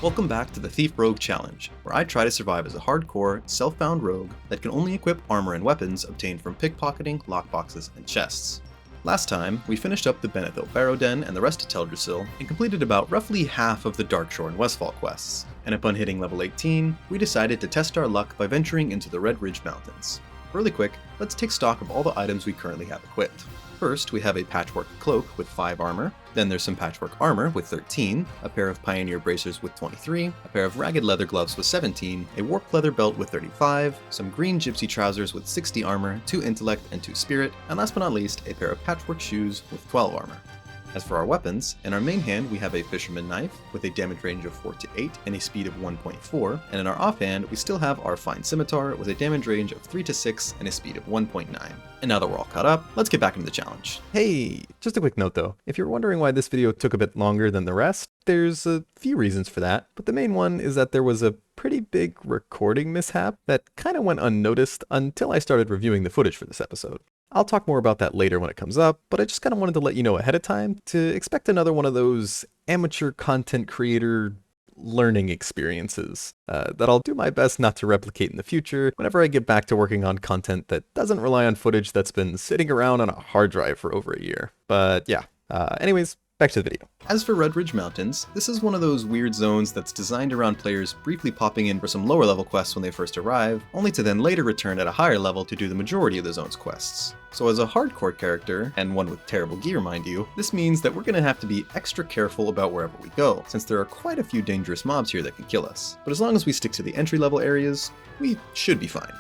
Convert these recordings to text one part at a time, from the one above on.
Welcome back to the Thief Rogue Challenge, where I try to survive as a hardcore, self-found rogue that can only equip armor and weapons obtained from pickpocketing, lockboxes, and chests. Last time, we finished up the Benethil Barrow Den and the rest of Teldrassil, and completed about roughly half of the Darkshore and Westfall quests, and upon hitting level 18, we decided to test our luck by venturing into the Redridge Mountains. Really quick, let's take stock of all the items we currently have equipped. First, we have a patchwork cloak with 5 armor, then there's some patchwork armor with 13, a pair of pioneer bracers with 23, a pair of ragged leather gloves with 17, a warped leather belt with 35, some green gypsy trousers with 60 armor, 2 intellect and 2 spirit, and last but not least, a pair of patchwork shoes with 12 armor. As for our weapons, in our main hand we have a fisherman knife with a damage range of 4 to 8 and a speed of 1.4, and in our offhand we still have our fine scimitar with a damage range of 3 to 6 and a speed of 1.9. And now that we're all caught up, let's get back into the challenge. Hey, just a quick note though, if you're wondering why this video took a bit longer than the rest, there's a few reasons for that, but the main one is that there was a pretty big recording mishap that kind of went unnoticed until I started reviewing the footage for this episode. I'll talk more about that later when it comes up, but I just kind of wanted to let you know ahead of time to expect another one of those amateur content creator learning experiences that I'll do my best not to replicate in the future whenever I get back to working on content that doesn't rely on footage that's been sitting around on a hard drive for over a year. But yeah, anyways, back to the video. As for Redridge Mountains, this is one of those weird zones that's designed around players briefly popping in for some lower level quests when they first arrive, only to then later return at a higher level to do the majority of the zone's quests. So as a hardcore character, and one with terrible gear mind you, this means that we're going to have to be extra careful about wherever we go, since there are quite a few dangerous mobs here that can kill us. But as long as we stick to the entry level areas, we should be fine,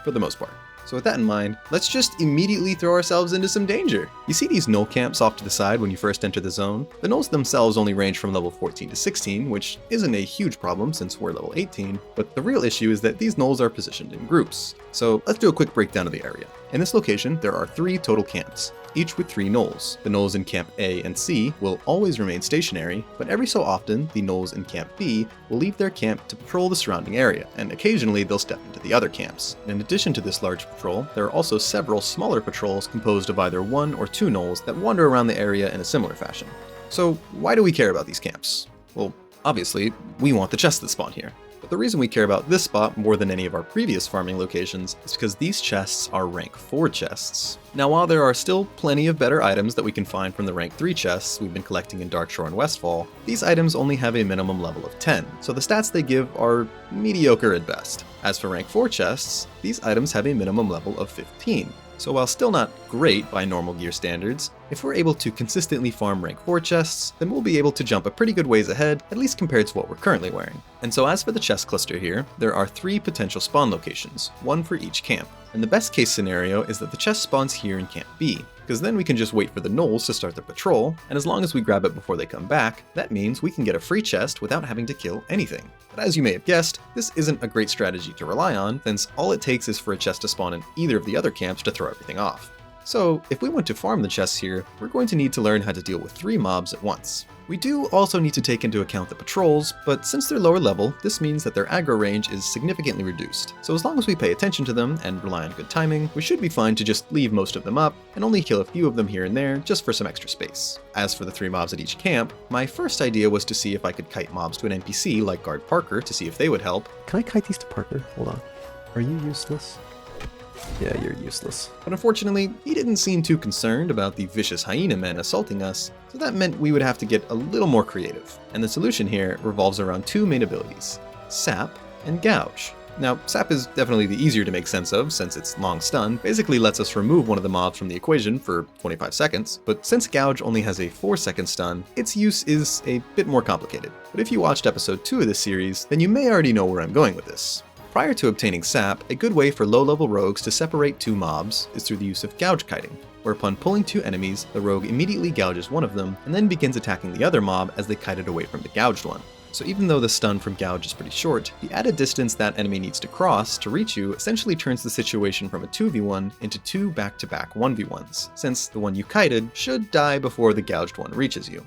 for the most part. So with that in mind, let's just immediately throw ourselves into some danger. You see these gnoll camps off to the side when you first enter the zone? The gnolls themselves only range from level 14 to 16, which isn't a huge problem since we're level 18, but the real issue is that these gnolls are positioned in groups. So let's do a quick breakdown of the area. In this location, there are 3 total camps, each with 3 gnolls. The gnolls in Camp A and C will always remain stationary, but every so often, the gnolls in Camp B will leave their camp to patrol the surrounding area, and occasionally they'll step into the other camps. In addition to this large patrol, there are also several smaller patrols composed of either 1 or 2 gnolls that wander around the area in a similar fashion. So why do we care about these camps? Well, obviously, we want the chests that spawn here. But the reason we care about this spot more than any of our previous farming locations is because these chests are rank 4 chests. Now while there are still plenty of better items that we can find from the rank 3 chests we've been collecting in Darkshore and Westfall, these items only have a minimum level of 10, so the stats they give are mediocre at best. As for rank 4 chests, these items have a minimum level of 15. So while still not great by normal gear standards, if we're able to consistently farm rank 4 chests, then we'll be able to jump a pretty good ways ahead, at least compared to what we're currently wearing. And so as for the chest cluster here, there are 3 potential spawn locations, 1 for each camp. And the best case scenario is that the chest spawns here in Camp B, because then we can just wait for the gnolls to start their patrol, and as long as we grab it before they come back, that means we can get a free chest without having to kill anything. But as you may have guessed, this isn't a great strategy to rely on, since all it takes is for a chest to spawn in either of the other camps to throw everything off. So if we want to farm the chests here, we're going to need to learn how to deal with 3 mobs at once. We do also need to take into account the patrols, but since they're lower level, this means that their aggro range is significantly reduced. So as long as we pay attention to them and rely on good timing, we should be fine to just leave most of them up and only kill a few of them here and there just for some extra space. As for the 3 mobs at each camp, my first idea was to see if I could kite mobs to an NPC like Guard Parker to see if they would help. Can I kite these to Parker? Hold on. Are you useless? Yeah, you're useless. But unfortunately, he didn't seem too concerned about the vicious hyena men assaulting us, so that meant we would have to get a little more creative. And the solution here revolves around 2 main abilities, Sap and Gouge. Now, Sap is definitely the easier to make sense of, since its long stun basically lets us remove one of the mobs from the equation for 25 seconds, but since Gouge only has a 4-second stun, its use is a bit more complicated. But if you watched episode 2 of this series, then you may already know where I'm going with this. Prior to obtaining Sap, a good way for low-level rogues to separate 2 mobs is through the use of Gouge kiting, where upon pulling 2 enemies, the rogue immediately gouges one of them, and then begins attacking the other mob as they kite it away from the gouged one. So even though the stun from Gouge is pretty short, the added distance that enemy needs to cross to reach you essentially turns the situation from a 2v1 into 2 back-to-back 1v1s, since the one you kited should die before the gouged one reaches you.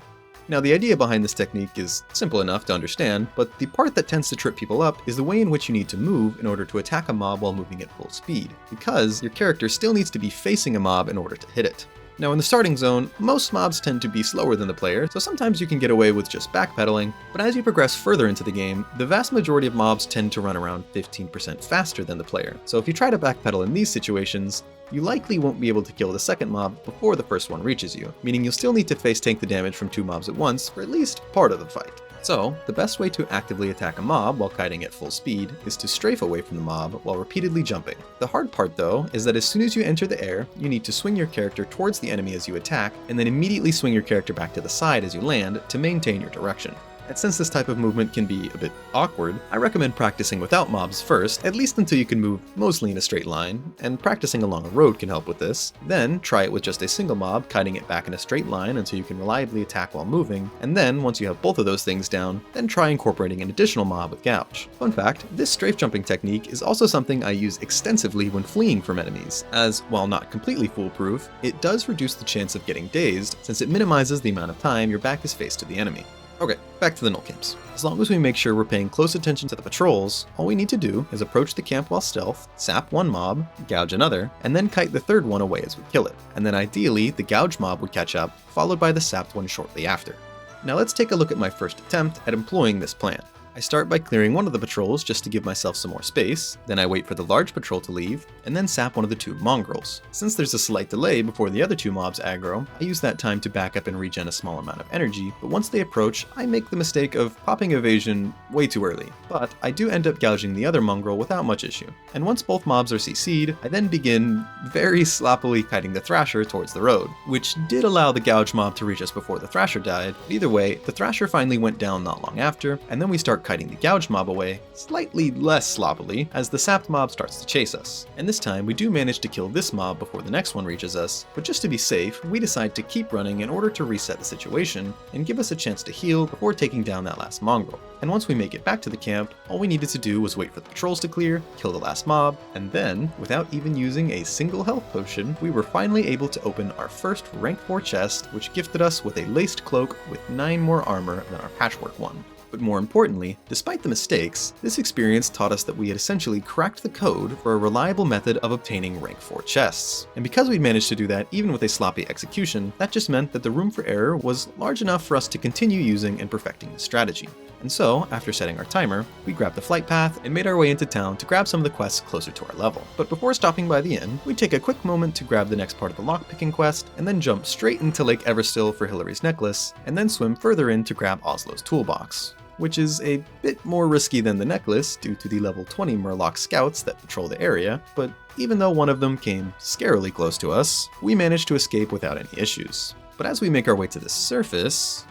Now the idea behind this technique is simple enough to understand, but the part that tends to trip people up is the way in which you need to move in order to attack a mob while moving at full speed, because your character still needs to be facing a mob in order to hit it. Now in the starting zone, most mobs tend to be slower than the player, so sometimes you can get away with just backpedaling, but as you progress further into the game, the vast majority of mobs tend to run around 15% faster than the player. So if you try to backpedal in these situations, you likely won't be able to kill the second mob before the first one reaches you, meaning you'll still need to face tank the damage from 2 mobs at once for at least part of the fight. So, the best way to actively attack a mob while kiting at full speed is to strafe away from the mob while repeatedly jumping. The hard part though is that as soon as you enter the air, you need to swing your character towards the enemy as you attack, and then immediately swing your character back to the side as you land to maintain your direction. And since this type of movement can be a bit awkward, I recommend practicing without mobs first, at least until you can move mostly in a straight line, and practicing along a road can help with this. Then try it with just a single mob, kiting it back in a straight line until you can reliably attack while moving, and then once you have both of those things down, then try incorporating an additional mob with gouge. Fun fact, this strafe jumping technique is also something I use extensively when fleeing from enemies, as while not completely foolproof, it does reduce the chance of getting dazed, since it minimizes the amount of time your back is faced to the enemy. Okay, back to the null camps. As long as we make sure we're paying close attention to the patrols, all we need to do is approach the camp while stealth, sap one mob, gouge another, and then kite the third one away as we kill it. And then ideally, the gouge mob would catch up, followed by the sapped one shortly after. Now let's take a look at my first attempt at employing this plan. I start by clearing one of the patrols just to give myself some more space, then I wait for the large patrol to leave, and then sap one of the 2 mongrels. Since there's a slight delay before the other 2 mobs aggro, I use that time to back up and regen a small amount of energy, but once they approach, I make the mistake of popping evasion way too early. But I do end up gouging the other mongrel without much issue. And once both mobs are CC'd, I then begin very sloppily kiting the Thrasher towards the road, which did allow the gouge mob to reach us before the Thrasher died. But either way, the Thrasher finally went down not long after, and then we start kiting the gouge mob away, slightly less sloppily, as the sapped mob starts to chase us. And this time we do manage to kill this mob before the next one reaches us, but just to be safe, we decide to keep running in order to reset the situation and give us a chance to heal before taking down that last mongrel. And once we make it back to the camp, all we needed to do was wait for the patrols to clear, kill the last mob, and then, without even using a single health potion, we were finally able to open our first rank 4 chest, which gifted us with a laced cloak with 9 more armor than our patchwork one. But more importantly, despite the mistakes, this experience taught us that we had essentially cracked the code for a reliable method of obtaining rank 4 chests. And because we'd managed to do that even with a sloppy execution, that just meant that the room for error was large enough for us to continue using and perfecting the strategy. And so, after setting our timer, we grabbed the flight path and made our way into town to grab some of the quests closer to our level. But before stopping by the inn, we take a quick moment to grab the next part of the lockpicking quest, and then jump straight into Lake Everstill for Hilary's necklace, and then swim further in to grab Oslo's toolbox, which is a bit more risky than the necklace due to the level 20 Murloc scouts that patrol the area, but even though one of them came scarily close to us, we managed to escape without any issues. But as we make our way to the surface...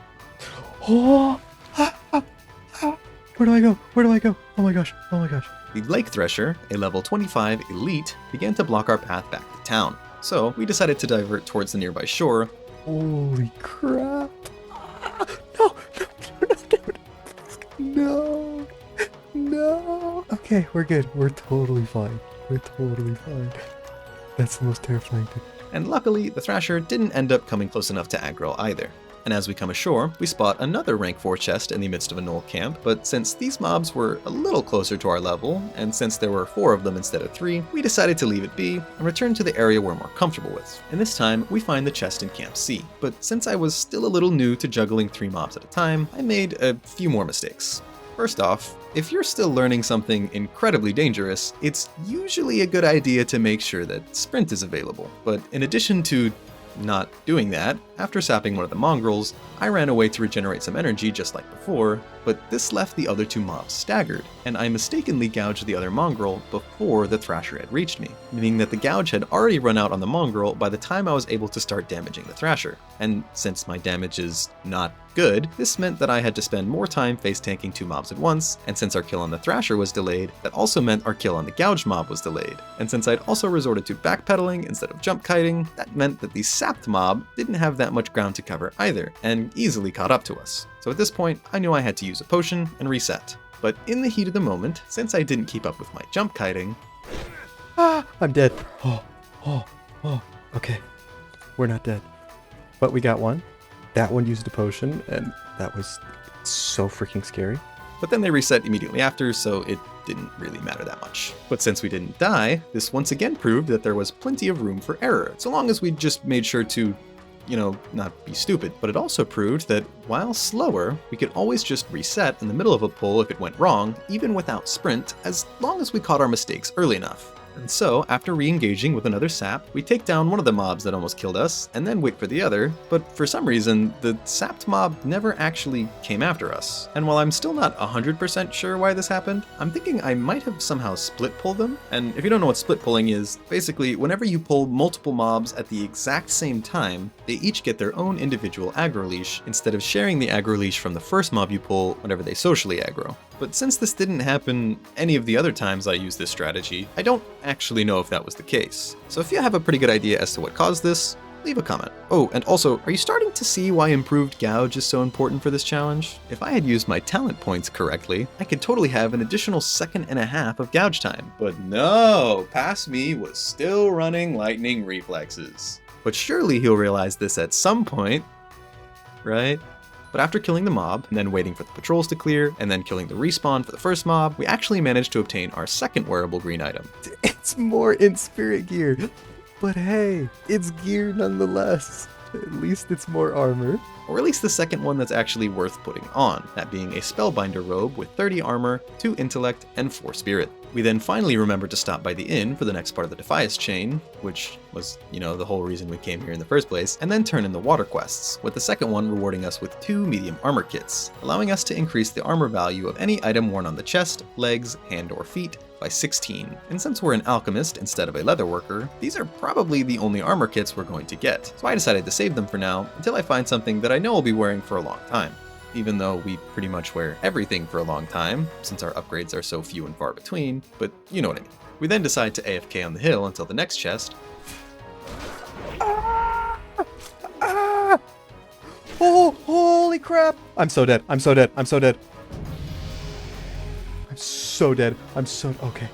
Oh! Where do I go? Where do I go? Oh my gosh, oh my gosh. The Lake Thresher, a level 25 elite, began to block our path back to town. So we decided to divert towards the nearby shore. Holy crap. No, no, no. Okay, we're good. We're totally fine. We're totally fine. That's the most terrifying thing. And luckily, the Thrasher didn't end up coming close enough to aggro either. And as we come ashore, we spot another rank 4 chest in the midst of a gnoll camp, but since these mobs were a little closer to our level, and since there were 4 of them instead of 3, we decided to leave it be and return to the area we're more comfortable with. And this time, we find the chest in Camp C. But since I was still a little new to juggling 3 mobs at a time, I made a few more mistakes. First off, if you're still learning something incredibly dangerous, it's usually a good idea to make sure that sprint is available. But in addition to not doing that, after sapping one of the mongrels, I ran away to regenerate some energy just like before, but this left the other 2 mobs staggered, and I mistakenly gouged the other mongrel before the Thrasher had reached me, meaning that the gouge had already run out on the mongrel by the time I was able to start damaging the Thrasher. And since my damage is not good, this meant that I had to spend more time face tanking 2 mobs at once, and since our kill on the Thrasher was delayed, that also meant our kill on the gouge mob was delayed. And since I'd also resorted to backpedaling instead of jump kiting, that meant that the sapped mob didn't have that much ground to cover either, and easily caught up to us. So at this point, I knew I had to use a potion and reset. But in the heat of the moment, since I didn't keep up with my jump kiting... I'm dead. Oh, okay. We're not dead. But we got one. That one used a potion, and that was so freaking scary. But then they reset immediately after, so it didn't really matter that much. But since we didn't die, this once again proved that there was plenty of room for error, so long as we just made sure to, not be stupid. But it also proved that while slower, we could always just reset in the middle of a pull if it went wrong, even without sprint, as long as we caught our mistakes early enough. And so, after re-engaging with another sap, we take down one of the mobs that almost killed us, and then wait for the other, but for some reason, the sapped mob never actually came after us. And while I'm still not 100% sure why this happened, I'm thinking I might have somehow split pulled them. And if you don't know what split pulling is, basically, whenever you pull multiple mobs at the exact same time, they each get their own individual aggro leash, instead of sharing the aggro leash from the first mob you pull whenever they socially aggro. But since this didn't happen any of the other times I used this strategy, I don't actually know if that was the case. So if you have a pretty good idea as to what caused this, leave a comment. Oh, and also, are you starting to see why improved gouge is so important for this challenge? If I had used my talent points correctly, I could totally have an additional 1.5 seconds of gouge time. But no, past me was still running lightning reflexes. But surely he'll realize this at some point, right? But after killing the mob, and then waiting for the patrols to clear, and then killing the respawn for the first mob, we actually managed to obtain our second wearable green item. It's more in spirit gear, but hey, it's gear nonetheless. At least it's more armor. Or at least the second one that's actually worth putting on, that being a Spellbinder robe with 30 armor, 2 intellect, and 4 spirit. We then finally remembered to stop by the inn for the next part of the Defias chain, which was, the whole reason we came here in the first place, and then turn in the water quests, with the second one rewarding us with 2 medium armor kits, allowing us to increase the armor value of any item worn on the chest, legs, hand, or feet by 16. And since we're an alchemist instead of a leatherworker, these are probably the only armor kits we're going to get, so I decided to save them for now until I find something that I know I'll be wearing for a long time. Even though we pretty much wear everything for a long time, since our upgrades are so few and far between, but you know what I mean. We then decide to AFK on the hill until the next chest. Oh, holy crap! I'm so dead, I'm so dead, I'm so dead. I'm so dead, okay.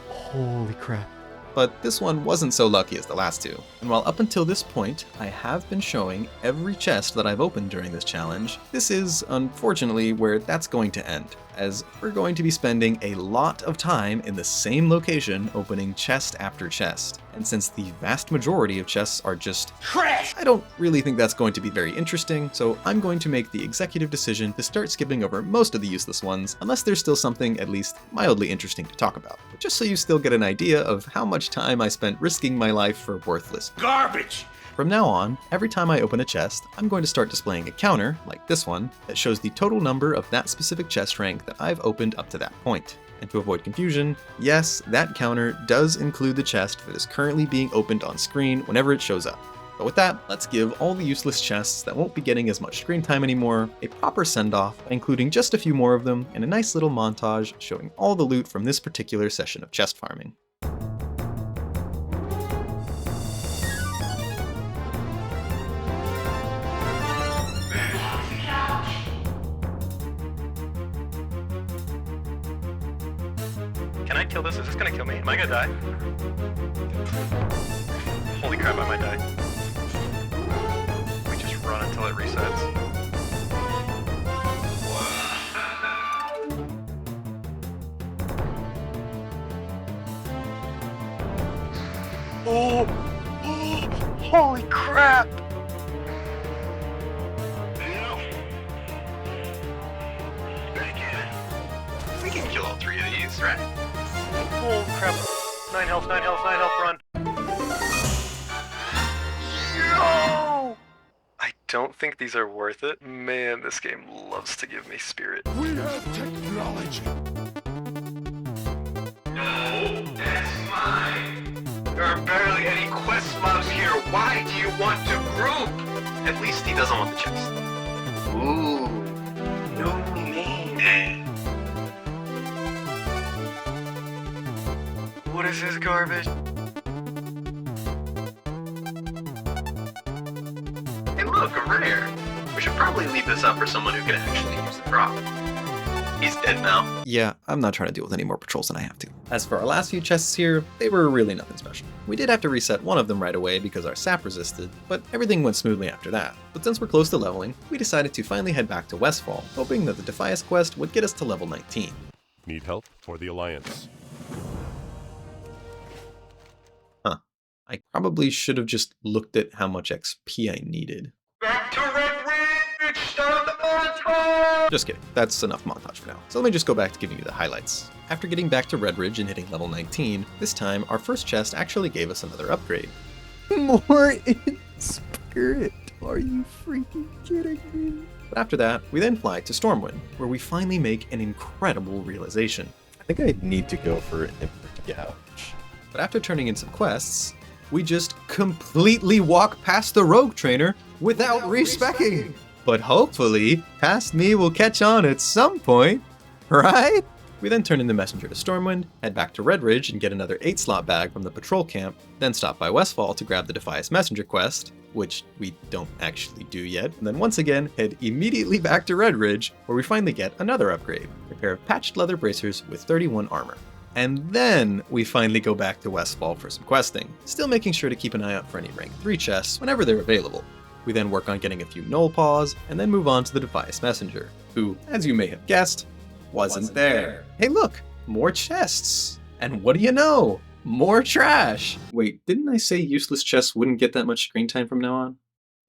Holy crap. But this one wasn't so lucky as the last two. And while up until this point, I have been showing every chest that I've opened during this challenge, this is, unfortunately, where that's going to end, as we're going to be spending a lot of time in the same location opening chest after chest. And since the vast majority of chests are just trash, I don't really think that's going to be very interesting, so I'm going to make the executive decision to start skipping over most of the useless ones, unless there's still something at least mildly interesting to talk about. But just so you still get an idea of how much time I spent risking my life for worthless garbage. From now on, every time I open a chest, I'm going to start displaying a counter, like this one, that shows the total number of that specific chest rank that I've opened up to that point. And to avoid confusion, yes, that counter does include the chest that is currently being opened on screen whenever it shows up. But with that, let's give all the useless chests that won't be getting as much screen time anymore a proper send-off by including just a few more of them and a nice little montage showing all the loot from this particular session of chest farming. Can I kill this? Is this gonna kill me? Am I gonna die? Holy crap, I might die. We just run until it resets. Oh! Holy crap! We can kill all 3 of these, right? Oh crap. 9 health, 9 health, 9 health, run. No! I don't think these are worth it. Man, this game loves to give me spirit. We have technology. No, that's mine. There are barely any quest mobs here. Why do you want to group? At least he doesn't want the chest. Ooh, no man. What is this garbage? Hey look, a rare! We should probably leave this up for someone who can actually use the drop. He's dead now. Yeah, I'm not trying to deal with any more patrols than I have to. As for our last few chests here, they were really nothing special. We did have to reset one of them right away because our sap resisted, but everything went smoothly after that. But since we're close to leveling, we decided to finally head back to Westfall, hoping that the Defias quest would get us to level 19. Need help for the Alliance. Huh. I probably should have just looked at how much XP I needed. Back to Redridge! Start the montage! Just kidding, that's enough montage for now. So let me just go back to giving you the highlights. After getting back to Redridge and hitting level 19, this time our first chest actually gave us another upgrade. More in spirit. Are you freaking kidding me? But after that, we then fly to Stormwind, where we finally make an incredible realization. I think I need to go for an Emperor Gouge. But after turning in some quests, we just completely walk past the rogue trainer without respecking. But hopefully, past me will catch on at some point, right? We then turn in the messenger to Stormwind, head back to Redridge and get another 8-slot bag from the patrol camp, then stop by Westfall to grab the Defias messenger quest, which we don't actually do yet, and then once again head immediately back to Redridge, where we finally get another upgrade, a pair of patched leather bracers with 31 armor. And then we finally go back to Westfall for some questing, still making sure to keep an eye out for any rank 3 chests whenever they're available. We then work on getting a few Knoll Paws, and then move on to the Defias messenger, who, as you may have guessed, wasn't there. Hey look, more chests! And what do you know? More trash! Wait, didn't I say useless chests wouldn't get that much screen time from now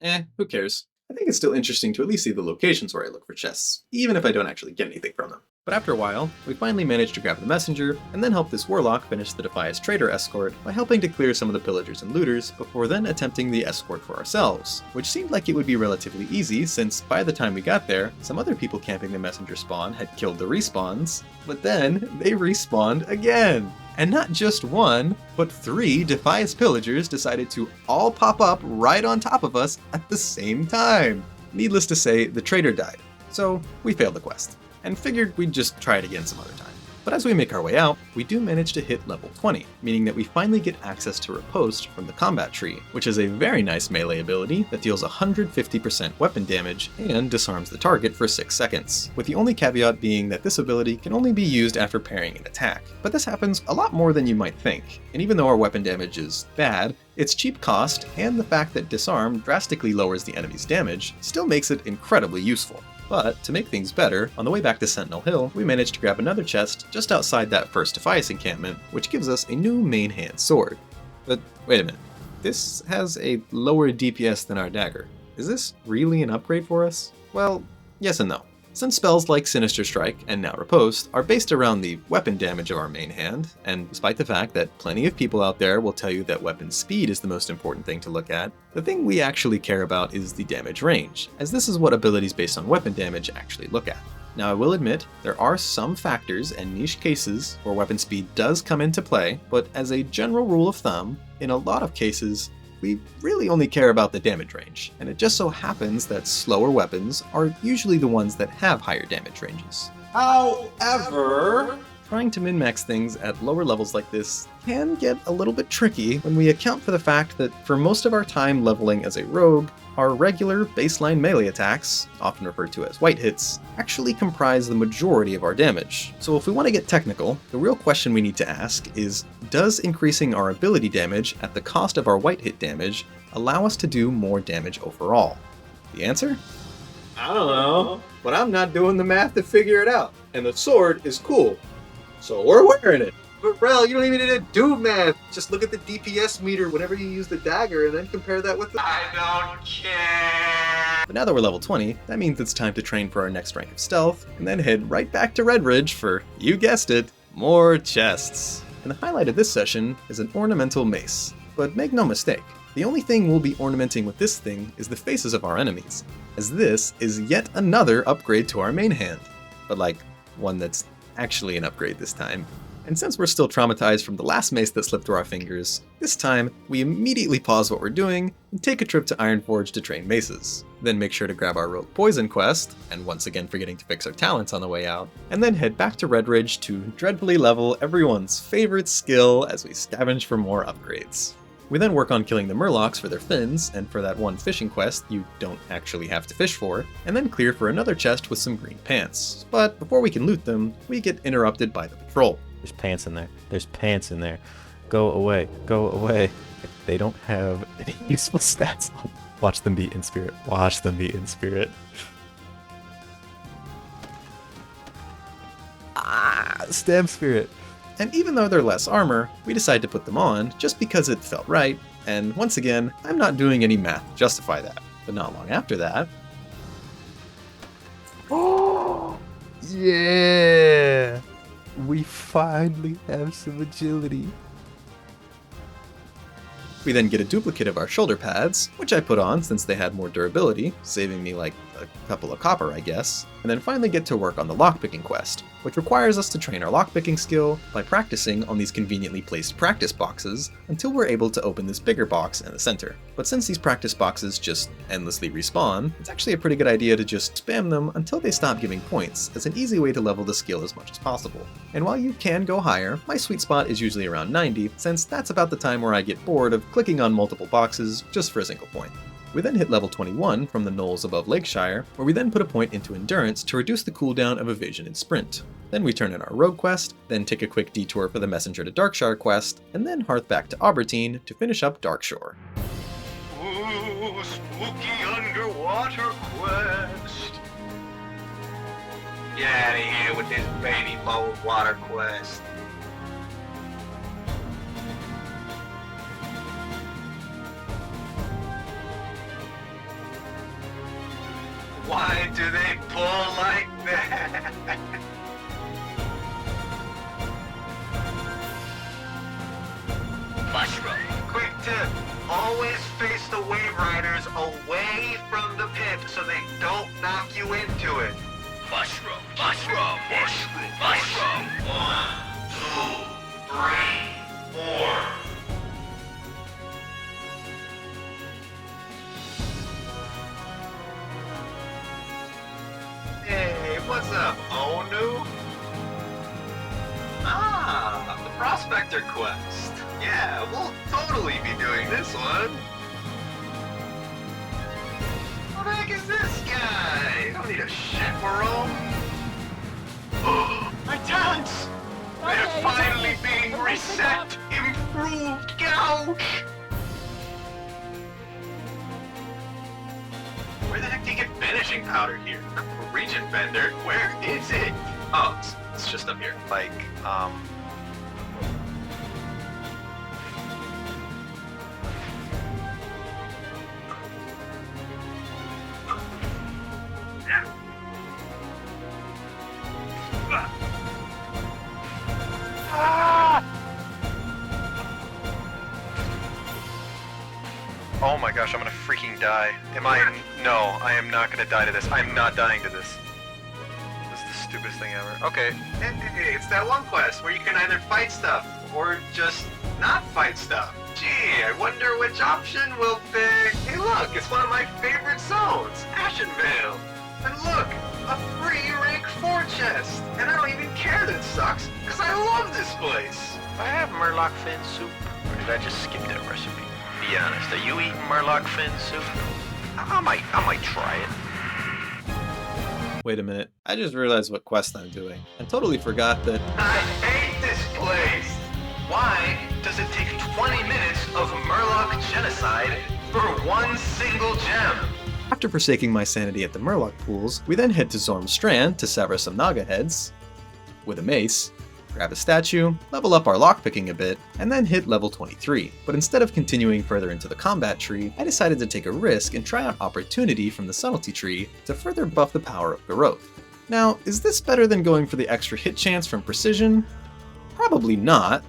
on? Who cares? I think it's still interesting to at least see the locations where I look for chests, even if I don't actually get anything from them. But after a while, we finally managed to grab the messenger, and then help this warlock finish the Defias trader escort by helping to clear some of the pillagers and looters, before then attempting the escort for ourselves, which seemed like it would be relatively easy since by the time we got there, some other people camping the messenger spawn had killed the respawns, but then they respawned again. And not just one, but 3 Defias pillagers decided to all pop up right on top of us at the same time. Needless to say, the trader died, so we failed the quest, and figured we'd just try it again some other time. But as we make our way out, we do manage to hit level 20, meaning that we finally get access to Riposte from the combat tree, which is a very nice melee ability that deals 150% weapon damage and disarms the target for 6 seconds, with the only caveat being that this ability can only be used after parrying an attack. But this happens a lot more than you might think, and even though our weapon damage is bad, its cheap cost and the fact that disarm drastically lowers the enemy's damage still makes it incredibly useful. But to make things better, on the way back to Sentinel Hill, we managed to grab another chest just outside that first Defias encampment, which gives us a new main hand sword. But wait a minute, this has a lower DPS than our dagger. Is this really an upgrade for us? Well, yes and no. Since spells like Sinister Strike and now Riposte are based around the weapon damage of our main hand, and despite the fact that plenty of people out there will tell you that weapon speed is the most important thing to look at, the thing we actually care about is the damage range, as this is what abilities based on weapon damage actually look at. Now I will admit, there are some factors and niche cases where weapon speed does come into play, but as a general rule of thumb, in a lot of cases, we really only care about the damage range, and it just so happens that slower weapons are usually the ones that have higher damage ranges. However, trying to min-max things at lower levels like this can get a little bit tricky when we account for the fact that for most of our time leveling as a rogue, our regular baseline melee attacks, often referred to as white hits, actually comprise the majority of our damage. So if we want to get technical, the real question we need to ask is, does increasing our ability damage at the cost of our white hit damage allow us to do more damage overall? The answer? I don't know, but I'm not doing the math to figure it out. And the sword is cool, so we're wearing it. But Rel, you don't even need to do math. Just look at the DPS meter whenever you use the dagger and then compare that with the... I don't care! But now that we're level 20, that means it's time to train for our next rank of stealth, and then head right back to Redridge for, you guessed it, more chests. And the highlight of this session is an ornamental mace. But make no mistake, the only thing we'll be ornamenting with this thing is the faces of our enemies, as this is yet another upgrade to our main hand. But like, one that's actually an upgrade this time. And since we're still traumatized from the last mace that slipped through our fingers, this time we immediately pause what we're doing and take a trip to Ironforge to train maces. Then make sure to grab our Rogue Poison quest, and once again forgetting to fix our talents on the way out, and then head back to Redridge to dreadfully level everyone's favorite skill as we scavenge for more upgrades. We then work on killing the Murlocs for their fins, and for that one fishing quest you don't actually have to fish for, and then clear for another chest with some green pants. But before we can loot them, we get interrupted by the patrol. There's pants in there. There's pants in there. Go away. Go away. They don't have any useful stats on. Watch them be in spirit. Watch them be in spirit. Ah! Stamp Spirit. And even though they're less armor, we decided to put them on just because it felt right, and once again, I'm not doing any math to justify that. But not long after that, Oh, yeah! We finally have some agility. we then get a duplicate of our shoulder pads, which I put on since they had more durability, saving me like a couple of copper, I guess, and then finally get to work on the lockpicking quest, which requires us to train our lockpicking skill by practicing on these conveniently placed practice boxes until we're able to open this bigger box in the center. But since these practice boxes just endlessly respawn, it's actually a pretty good idea to just spam them until they stop giving points, as an easy way to level the skill as much as possible. And while you can go higher, my sweet spot is usually around 90, since that's about the time where I get bored of clicking on multiple boxes just for a single point. We then hit level 21 from the knolls above Lakeshire, where we then put a point into Endurance to reduce the cooldown of Evasion and Sprint. Then we turn in our Rogue quest, then take a quick detour for the Messenger to Darkshire quest, and then hearth back to Aubertine to finish up Darkshore. Ooh, spooky underwater quest. Get out of here with this baby boat water quest. Why do they pull like that? Mushroom. Quick tip. Always face the wave riders away from the pit so they don't knock you into it. Mushroom. Mushroom. Mushroom. Mushroom. 1, 2, 3, 4. Hey, what's up, Onu? Ah, the Prospector quest. Yeah, we'll totally be doing this one. What the heck is this guy? Don't need a chaperone. My talents! They're finally being reset! Improved gouge! Where the heck do you get finishing powder here? Regent Bender, where is it? Oh, it's just up here. Like, Oh my gosh, I'm gonna freaking die. No, I am not gonna die to this. I'm not dying to this. This is the stupidest thing ever. Okay. Hey, it's that one quest where you can either fight stuff or just not fight stuff. Gee, I wonder which option we'll pick. Hey look, it's one of my favorite zones, Ashenvale. And look, a free rank 4 chest. And I don't even care that it sucks, because I love this place. Do I have Murloc fin soup? Or did I just skip that recipe? Be honest, are you eating Murloc fin soup? I might try it. Wait a minute, I just realized what quest I'm doing, and totally forgot that I hate this place. Why does it take 20 minutes of Murloc genocide for one single gem? after forsaking my sanity at the Murloc pools, we then head to Zorm's Strand to sever some Naga heads with a mace, grab a statue, level up our lockpicking a bit, and then hit level 23. But instead of continuing further into the combat tree, I decided to take a risk and try out Opportunity from the Subtlety tree to further buff the power of growth. Now, is this better than going for the extra hit chance from Precision? Probably not.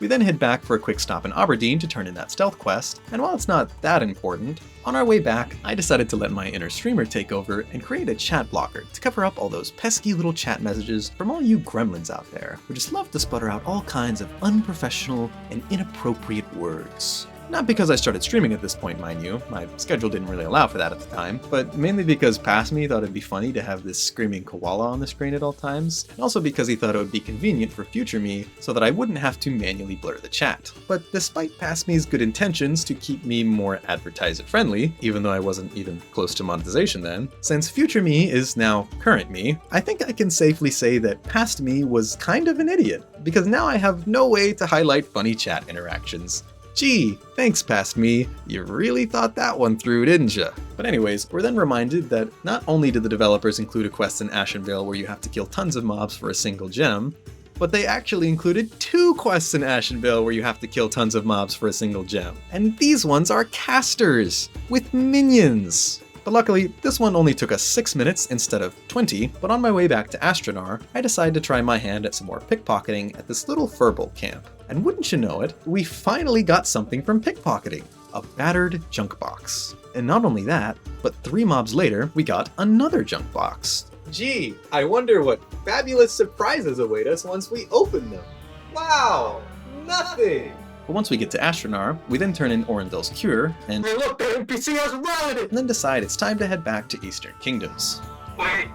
We then head back for a quick stop in Aberdeen to turn in that stealth quest, and while it's not that important, on our way back, I decided to let my inner streamer take over and create a chat blocker to cover up all those pesky little chat messages from all you gremlins out there who just love to sputter out all kinds of unprofessional and inappropriate words. Not because I started streaming at this point, mind you, my schedule didn't really allow for that at the time, but mainly because past me thought it'd be funny to have this screaming koala on the screen at all times, and also because he thought it would be convenient for future me so that I wouldn't have to manually blur the chat. But despite past me's good intentions to keep me more advertiser friendly, even though I wasn't even close to monetization then, since future me is now current me, I think I can safely say that past me was kind of an idiot, because now I have no way to highlight funny chat interactions. Gee, thanks past me, you really thought that one through, didn't ya? But anyways, we're then reminded that not only did the developers include a quest in Ashenvale where you have to kill tons of mobs for a single gem, but they actually included 2 quests in Ashenvale where you have to kill tons of mobs for a single gem. And these ones are casters, with minions! But luckily, this one only took us 6 minutes instead of 20, but on my way back to Astronar, I decided to try my hand at some more pickpocketing at this little furball camp. And wouldn't you know it, we finally got something from pickpocketing, a battered junk box. And not only that, but 3 mobs later, we got another junk box. Gee, I wonder what fabulous surprises await us once we open them. Wow, nothing! But once we get to Astronar, we then turn in Orendel's Cure, and hey look, the NPC has rallied! And then decide it's time to head back to Eastern Kingdoms. Wait,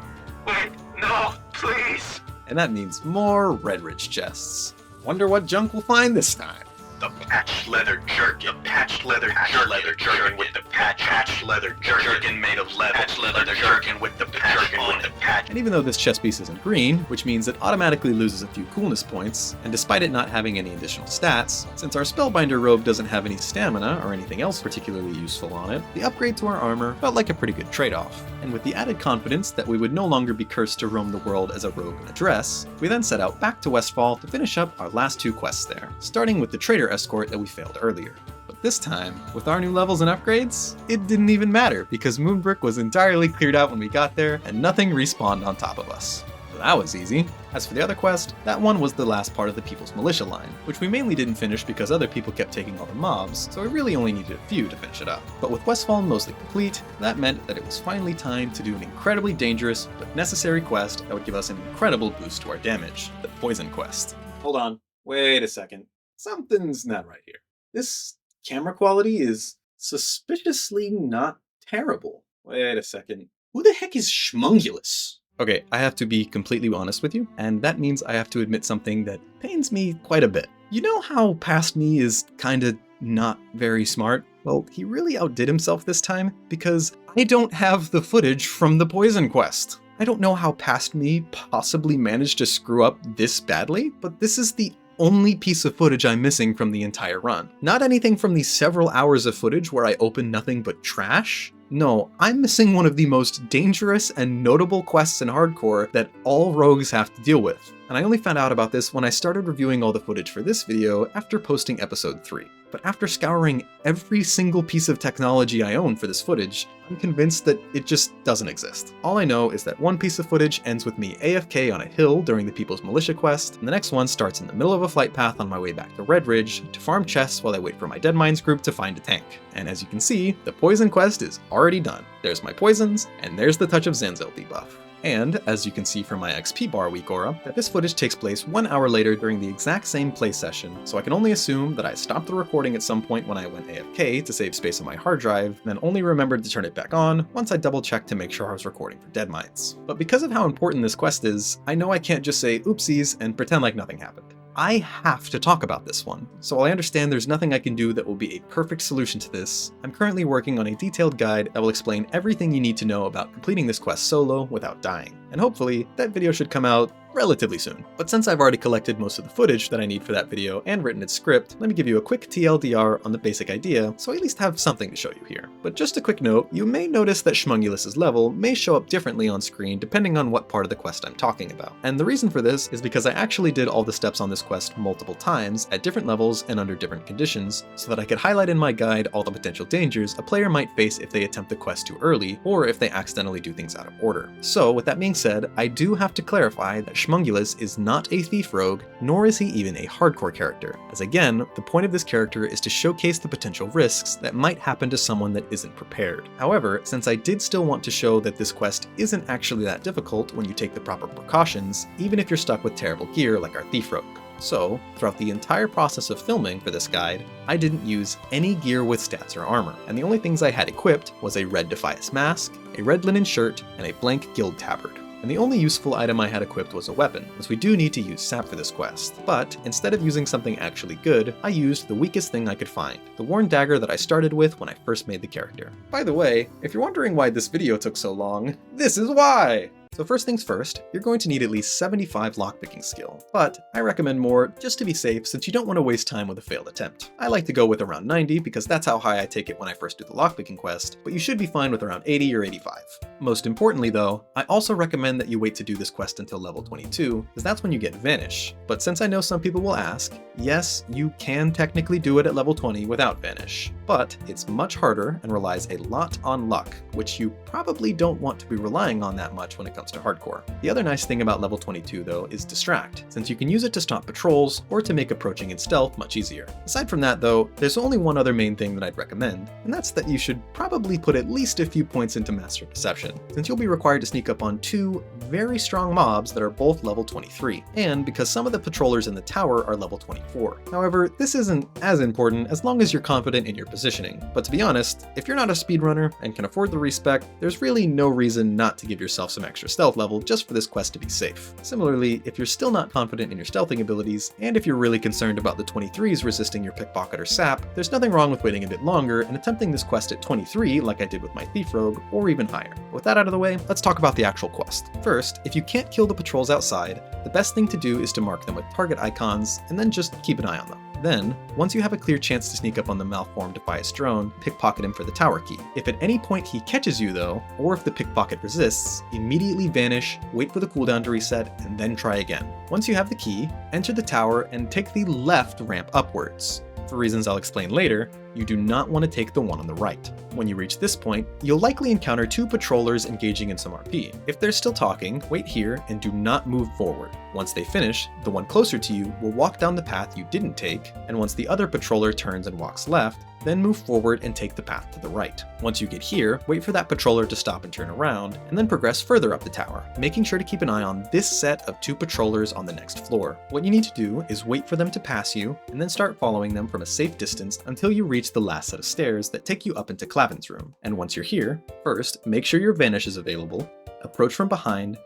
no, please! And that means more Redridge chests. Wonder what junk we'll find this time. The patched leather jerkin. The patched leather jerkin with the patched leather jerkin made of leather. Patched leather jerkin with the patch on the patch. And even though this chest piece isn't green, which means it automatically loses a few coolness points, and despite it not having any additional stats, since our Spellbinder robe doesn't have any stamina or anything else particularly useful on it, the upgrade to our armor felt like a pretty good trade-off. And with the added confidence that we would no longer be cursed to roam the world as a rogue in a dress, we then set out back to Westfall to finish up our last 2 quests there, starting with the trader escort that we failed earlier. But this time, with our new levels and upgrades, it didn't even matter because Moonbrick was entirely cleared out when we got there and nothing respawned on top of us. So that was easy. As for the other quest, that one was the last part of the People's Militia line, which we mainly didn't finish because other people kept taking all the mobs, so we really only needed a few to finish it up. But with Westfall mostly complete, that meant that it was finally time to do an incredibly dangerous but necessary quest that would give us an incredible boost to our damage, the Poison Quest. Hold on, wait a second. Something's not right here. This camera quality is suspiciously not terrible. Wait a second. Who the heck is Schmungulus? Okay, I have to be completely honest with you, and that means I have to admit something that pains me quite a bit. You know how past me is kinda not very smart? Well, he really outdid himself this time because I don't have the footage from the Poison Quest. I don't know how past me possibly managed to screw up this badly, but this is the only piece of footage I'm missing from the entire run. Not anything from the several hours of footage where I open nothing but trash. No, I'm missing one of the most dangerous and notable quests in hardcore that all rogues have to deal with. And I only found out about this when I started reviewing all the footage for this video after posting episode 3. But after scouring every single piece of technology I own for this footage, I'm convinced that it just doesn't exist. All I know is that one piece of footage ends with me AFK on a hill during the People's Militia quest, and the next one starts in the middle of a flight path on my way back to Redridge to farm chests while I wait for my deadmines group to find a tank. And as you can see, the Poison quest is already done. There's my poisons, and there's the Touch of Zanzil debuff. And, as you can see from my XP bar week aura, that this footage takes place 1 hour later during the exact same play session, so I can only assume that I stopped the recording at some point when I went AFK to save space on my hard drive, and then only remembered to turn it back on once I double checked to make sure I was recording for deadmines. But because of how important this quest is, I know I can't just say oopsies and pretend like nothing happened. I have to talk about this one. So while I understand there's nothing I can do that will be a perfect solution to this, I'm currently working on a detailed guide that will explain everything you need to know about completing this quest solo without dying. And hopefully, that video should come out relatively soon. But since I've already collected most of the footage that I need for that video and written its script, let me give you a quick TLDR on the basic idea, so I at least have something to show you here. But just a quick note, you may notice that Schmungulus' level may show up differently on screen depending on what part of the quest I'm talking about. And the reason for this is because I actually did all the steps on this quest multiple times at different levels and under different conditions, so that I could highlight in my guide all the potential dangers a player might face if they attempt the quest too early, or if they accidentally do things out of order. So with that being said, I do have to clarify that Schmungulus is not a thief rogue, nor is he even a hardcore character, as again, the point of this character is to showcase the potential risks that might happen to someone that isn't prepared. However, since I did still want to show that this quest isn't actually that difficult when you take the proper precautions, even if you're stuck with terrible gear like our thief rogue. So, throughout the entire process of filming for this guide, I didn't use any gear with stats or armor, and the only things I had equipped was a red Defias mask, a red linen shirt, and a blank guild tabard. And the only useful item I had equipped was a weapon, as we do need to use sap for this quest. But instead of using something actually good, I used the weakest thing I could find, the worn dagger that I started with when I first made the character. By the way, if you're wondering why this video took so long, this is why! So first things first, you're going to need at least 75 lockpicking skill, but I recommend more just to be safe since you don't want to waste time with a failed attempt. I like to go with around 90 because that's how high I take it when I first do the lockpicking quest, but you should be fine with around 80 or 85. Most importantly though, I also recommend that you wait to do this quest until level 22, because that's when you get Vanish. But since I know some people will ask, yes, you can technically do it at level 20 without Vanish, but it's much harder and relies a lot on luck, which you probably don't want to be relying on that much when it comes to hardcore. The other nice thing about level 22 though is Distract, since you can use it to stop patrols or to make approaching in stealth much easier. Aside from that though, there's only one other main thing that I'd recommend, and that's that you should probably put at least a few points into Master of Deception, since you'll be required to sneak up on two very strong mobs that are both level 23, and because some of the patrollers in the tower are level 24. However, this isn't as important as long as you're confident in your positioning, but to be honest, if you're not a speedrunner and can afford the respec, there's really no reason not to give yourself some extra stealth level just for this quest to be safe. Similarly, if you're still not confident in your stealthing abilities, and if you're really concerned about the 23s resisting your pickpocket or sap, there's nothing wrong with waiting a bit longer and attempting this quest at 23 like I did with my thief rogue, or even higher. With that out of the way, let's talk about the actual quest. First, if you can't kill the patrols outside, the best thing to do is to mark them with target icons and then just keep an eye on them. Then, once you have a clear chance to sneak up on the malformed Defias drone, pickpocket him for the tower key. If at any point he catches you though, or if the pickpocket resists, immediately vanish, wait for the cooldown to reset, and then try again. Once you have the key, enter the tower and take the left ramp upwards. For reasons I'll explain later, you do not want to take the one on the right. When you reach this point, you'll likely encounter two patrollers engaging in some RP. If they're still talking, wait here and do not move forward. Once they finish, the one closer to you will walk down the path you didn't take, and once the other patroller turns and walks left, then move forward and take the path to the right. Once you get here, wait for that patroller to stop and turn around, and then progress further up the tower, making sure to keep an eye on this set of two patrollers on the next floor. What you need to do is wait for them to pass you, and then start following them from a safe distance until you reach the last set of stairs that take you up into Clavin's room. And once you're here, first, make sure your Vanish is available, approach from behind,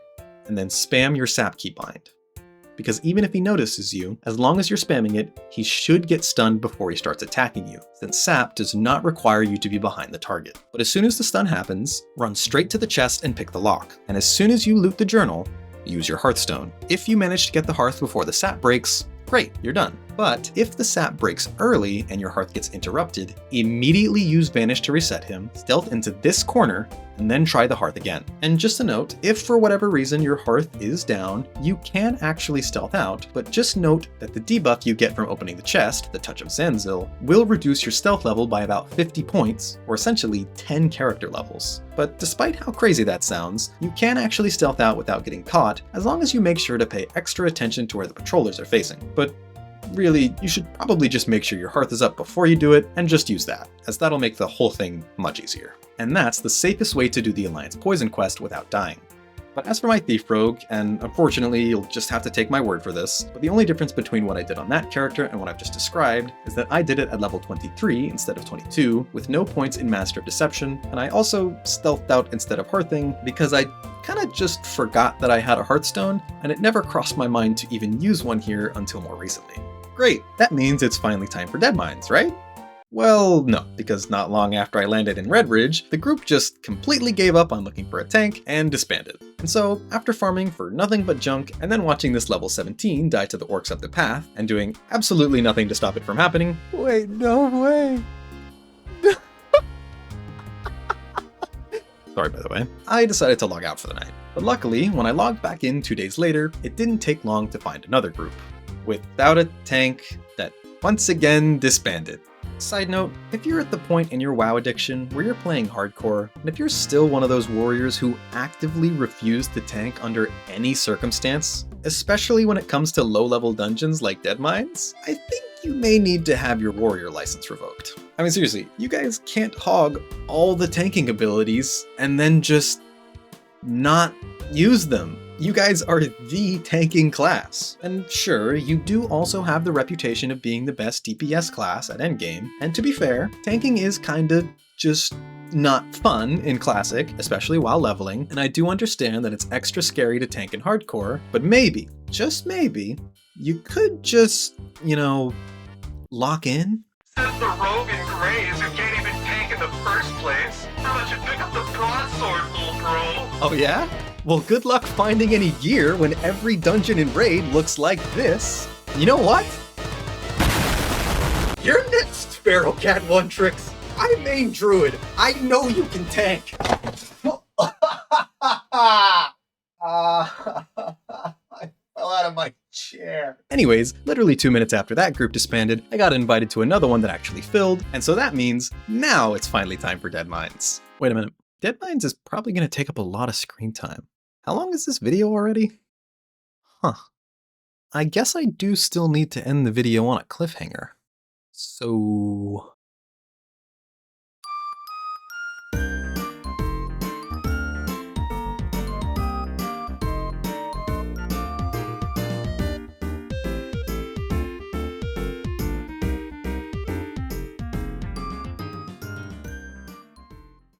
and then spam your sap keybind. Because even if he notices you, as long as you're spamming it, he should get stunned before he starts attacking you, since sap does not require you to be behind the target. But as soon as the stun happens, run straight to the chest and pick the lock. And as soon as you loot the journal, use your Hearthstone. If you manage to get the hearth before the sap breaks, great, you're done. But if the sap breaks early and your hearth gets interrupted, immediately use Vanish to reset him, stealth into this corner, and then try the hearth again. And just a note, if for whatever reason your hearth is down, you can actually stealth out, but just note that the debuff you get from opening the chest, the Touch of Zanzil, will reduce your stealth level by about 50 points, or essentially 10 character levels. But despite how crazy that sounds, you can actually stealth out without getting caught, as long as you make sure to pay extra attention to where the patrollers are facing. But really, you should probably just make sure your hearth is up before you do it, and just use that, as that'll make the whole thing much easier. And that's the safest way to do the Alliance Poison quest without dying. But as for my Thief Rogue, and unfortunately you'll just have to take my word for this, but the only difference between what I did on that character and what I've just described is that I did it at level 23 instead of 22, with no points in Master of Deception, and I also stealthed out instead of hearthing because I kinda just forgot that I had a Hearthstone, and it never crossed my mind to even use one here until more recently. Great, that means it's finally time for deadmines, right? Well, no, because not long after I landed in Redridge, the group just completely gave up on looking for a tank and disbanded. And so, after farming for nothing but junk, and then watching this level 17 die to the orcs up the path, and doing absolutely nothing to stop it from happening— Wait, no way. sorry by the way, I decided to log out for the night. But luckily, when I logged back in 2 days later, it didn't take long to find another group, without a tank that once again disbanded. Side note, if you're at the point in your WoW addiction where you're playing hardcore, and if you're still one of those warriors who actively refuse to tank under any circumstance, especially when it comes to low-level dungeons like deadmines, I think you may need to have your warrior license revoked. I mean seriously, you guys can't hog all the tanking abilities and then just not use them. You guys are the tanking class. And sure, you do also have the reputation of being the best DPS class at endgame, and to be fair, tanking is kinda just not fun in Classic, especially while leveling, and I do understand that it's extra scary to tank in hardcore, but maybe, just maybe, you could just, lock in? Says the rogue in grays who can't even tank in the first place. How about you pick up the broadsword, little bro? Oh yeah? Well, good luck finding any gear when every dungeon in Raid looks like this. You know what? You're next, Sparrow Cat One Tricks. I'm main druid. I know you can tank. I fell out of my chair. Anyways, literally 2 minutes after that group disbanded, I got invited to another one that actually filled, and so that means now it's finally time for deadmines. Wait a minute. Deadmines is probably going to take up a lot of screen time. How long is this video already? Huh. I guess I do still need to end the video on a cliffhanger. So